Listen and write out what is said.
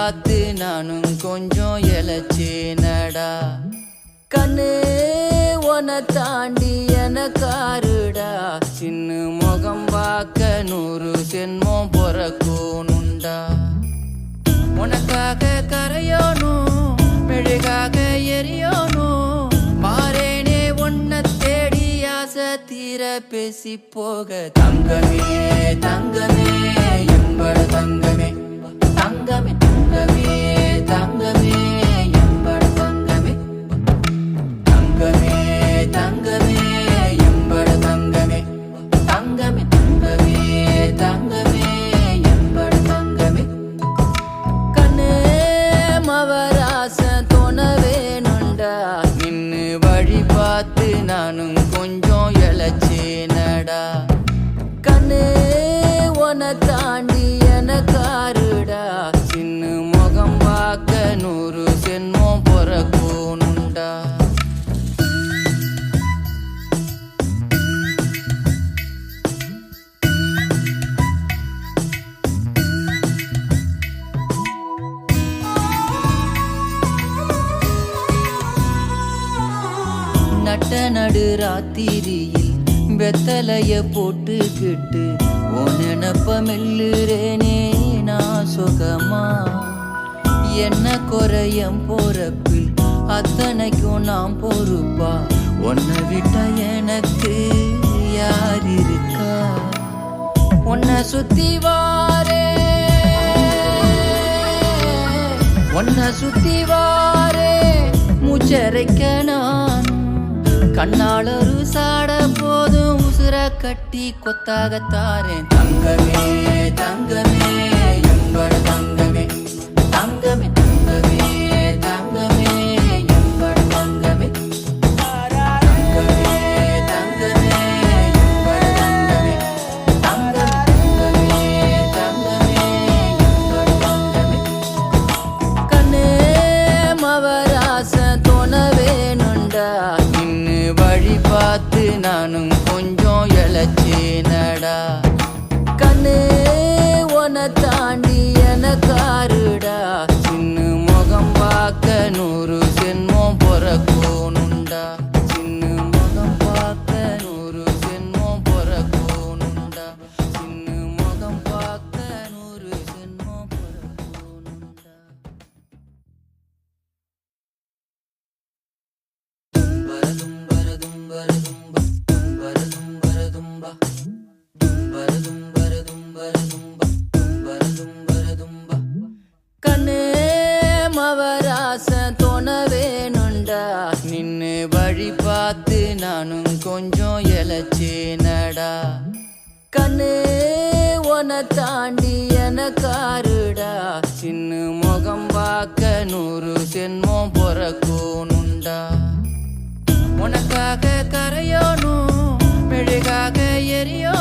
பார்த்து நானும் கொஞ்சம் இழைச்சேனடா. கண்ணு உன தாண்டி எனக்காருடா, சின்ன முகம் பார்க்க 100 ஜென்மம் பொறக்கணுண்டா. உனக்காக கரையோனும் மெழுகாக எரியோனும், மாறேனே உன்னை தேடி ஆசை தீர பேசி போக. தங்கமே தங்கமே எம்பட தங்கமே, தங்கமே தங்கமே தங்கமே எம்பட தங்கமே, தங்கமே தங்கமே எம்பட தங்கமே, தங்கமே தங்கமே தங்கமே எம்பட தங்கமே. கண்ணே மவராச தோண வேணுண்டா, நின்னு வழி பார்த்து நானும் கொஞ்சம் இழைச்சேனடா. கண்ணே உன தாண்டி எனக்காருடா, சின்ன முகம் பார்க்க 100 ஜென்மம் பொறக்கணுண்டா. நட்ட நடு ராத்திரியில் வெத்தலைய போட்டுக்கிட்டு உன் நினப்ப மெல்லுறேனே நான் சுகமா. என்ன குறையம் போறப்பில் அத்தனைக்கும் நான் பொறுப்பா, உன்னை விட்ட எனக்கு யார் இருக்கா. உன்னை சுத்தி வாரே உன்னை சுத்தி வாரே மூச்சரைக்க நான், கண்ணால் ஒரு சாட போதும் உசுர கட்டி கொத்தாகத்தாரேன். தங்கமே தங்கமே எம்பட தங்கமே, தங்கமே தங்கமே தங்கமே எம்பட தங்கமே, தங்கமே தங்கமே எம்பட தங்கமே, தங்கமே தங்கமே எம்பட தங்கமே. கண்ணே மவராச தோண வேணுண்டா, நின்னு வழி பார்த்து நானும் கொஞ்சம் இழைச்சேனடா. கண்ணே உன தாண்டி எனக்காருடா, சின்ன முகம் பார்க்க 100 ஜென்மம் பொறக்கணுண்டா. சின்ன முகம் பார்க்க 100 ஜென்மம் பொறக்கணுண்டா. சின்ன முகம் பார்க்க 100 ஜென்மம் பொறக்கணுண்டா. கண்ணே மவராச தோண வேணுண்டா, நின்னு வழி பார்த்து நானும் கொஞ்சம் இழைச்சேனடா. கண்ணே உன தாண்டி எனக்காருடா, சின்ன முகம் பார்க்க 100 ஜென்மம் பொறக்கணுண்டா. உனக்காக கரையோனும் மெழுகாக எரியோ